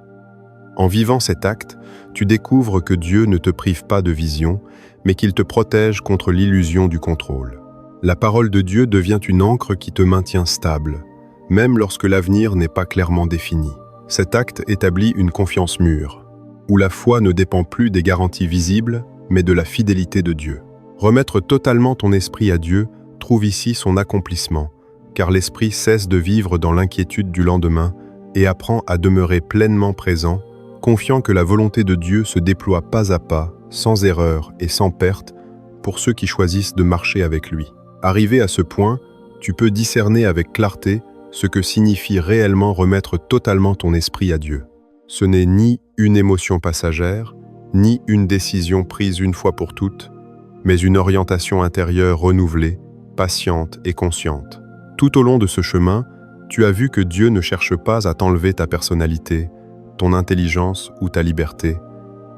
En vivant cet acte, tu découvres que Dieu ne te prive pas de vision, mais qu'il te protège contre l'illusion du contrôle. La parole de Dieu devient une ancre qui te maintient stable, même lorsque l'avenir n'est pas clairement défini. Cet acte établit une confiance mûre, où la foi ne dépend plus des garanties visibles, mais de la fidélité de Dieu. Remettre totalement ton esprit à Dieu trouve ici son accomplissement, car l'esprit cesse de vivre dans l'inquiétude du lendemain et apprend à demeurer pleinement présent, confiant que la volonté de Dieu se déploie pas à pas, sans erreur et sans perte, pour ceux qui choisissent de marcher avec lui. Arrivé à ce point, tu peux discerner avec clarté ce que signifie réellement remettre totalement ton esprit à Dieu. Ce n'est ni une émotion passagère, ni une décision prise une fois pour toutes, mais une orientation intérieure renouvelée, patiente et consciente. Tout au long de ce chemin, tu as vu que Dieu ne cherche pas à t'enlever ta personnalité, ton intelligence ou ta liberté,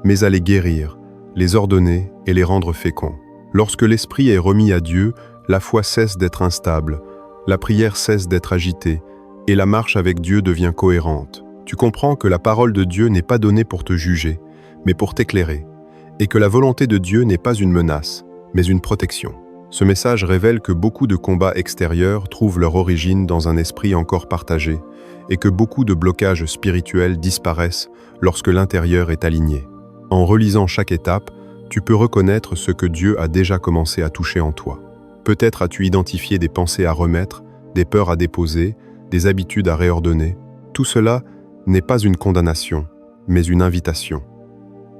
mais à les guérir, les ordonner et les rendre féconds. Lorsque l'esprit est remis à Dieu, la foi cesse d'être instable, la prière cesse d'être agitée, et la marche avec Dieu devient cohérente. Tu comprends que la parole de Dieu n'est pas donnée pour te juger, mais pour t'éclairer, et que la volonté de Dieu n'est pas une menace, mais une protection. Ce message révèle que beaucoup de combats extérieurs trouvent leur origine dans un esprit encore partagé, et que beaucoup de blocages spirituels disparaissent lorsque l'intérieur est aligné. En relisant chaque étape, tu peux reconnaître ce que Dieu a déjà commencé à toucher en toi. Peut-être as-tu identifié des pensées à remettre, des peurs à déposer, des habitudes à réordonner. Tout cela n'est pas une condamnation, mais une invitation.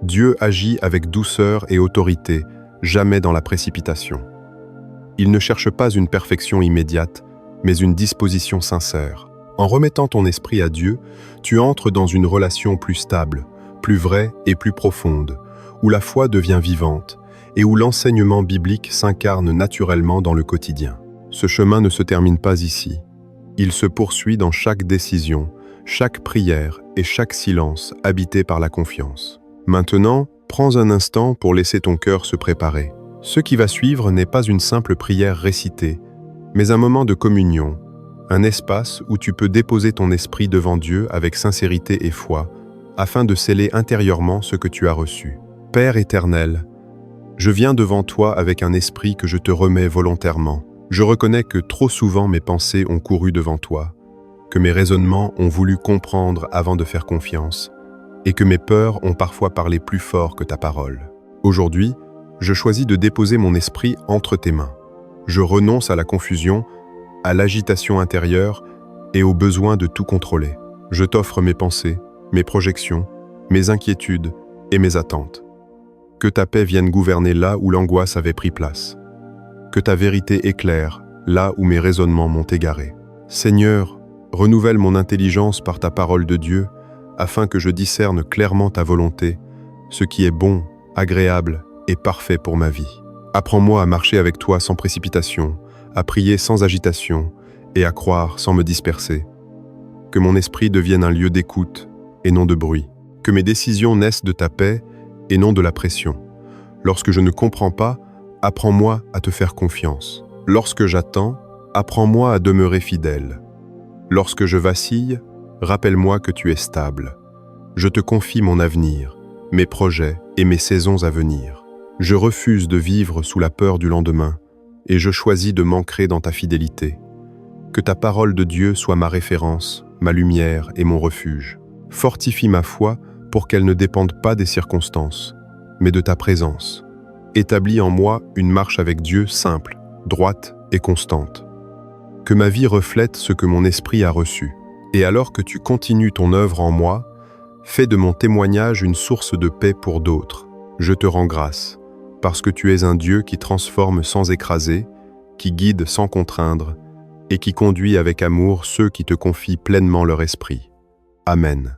Dieu agit avec douceur et autorité, jamais dans la précipitation. Il ne cherche pas une perfection immédiate, mais une disposition sincère. En remettant ton esprit à Dieu, tu entres dans une relation plus stable, plus vraie et plus profonde, où la foi devient vivante et où l'enseignement biblique s'incarne naturellement dans le quotidien. Ce chemin ne se termine pas ici. Il se poursuit dans chaque décision, chaque prière et chaque silence habité par la confiance. Maintenant, prends un instant pour laisser ton cœur se préparer. Ce qui va suivre n'est pas une simple prière récitée, mais un moment de communion, un espace où tu peux déposer ton esprit devant Dieu avec sincérité et foi, afin de sceller intérieurement ce que tu as reçu. Père éternel, je viens devant toi avec un esprit que je te remets volontairement. Je reconnais que trop souvent mes pensées ont couru devant toi, que mes raisonnements ont voulu comprendre avant de faire confiance, et que mes peurs ont parfois parlé plus fort que ta parole. Aujourd'hui, je choisis de déposer mon esprit entre tes mains. Je renonce à la confusion, à l'agitation intérieure et au besoin de tout contrôler. Je t'offre mes pensées, mes projections, mes inquiétudes et mes attentes. Que ta paix vienne gouverner là où l'angoisse avait pris place. Que ta vérité éclaire là où mes raisonnements m'ont égaré. Seigneur, renouvelle mon intelligence par ta parole de Dieu, afin que je discerne clairement ta volonté, ce qui est bon, agréable et parfait pour ma vie. Apprends-moi à marcher avec toi sans précipitation, à prier sans agitation et à croire sans me disperser. Que mon esprit devienne un lieu d'écoute et non de bruit. Que mes décisions naissent de ta paix et non de la pression. Lorsque je ne comprends pas, apprends-moi à te faire confiance. Lorsque j'attends, apprends-moi à demeurer fidèle. Lorsque je vacille, rappelle-moi que tu es stable. Je te confie mon avenir, mes projets et mes saisons à venir. Je refuse de vivre sous la peur du lendemain et je choisis de m'ancrer dans ta fidélité. Que ta parole de Dieu soit ma référence, ma lumière et mon refuge. Fortifie ma foi pour qu'elle ne dépende pas des circonstances, mais de ta présence. Établis en moi une marche avec Dieu simple, droite et constante. Que ma vie reflète ce que mon esprit a reçu. Et alors que tu continues ton œuvre en moi, fais de mon témoignage une source de paix pour d'autres. Je te rends grâce, parce que tu es un Dieu qui transforme sans écraser, qui guide sans contraindre, et qui conduit avec amour ceux qui te confient pleinement leur esprit. Amen.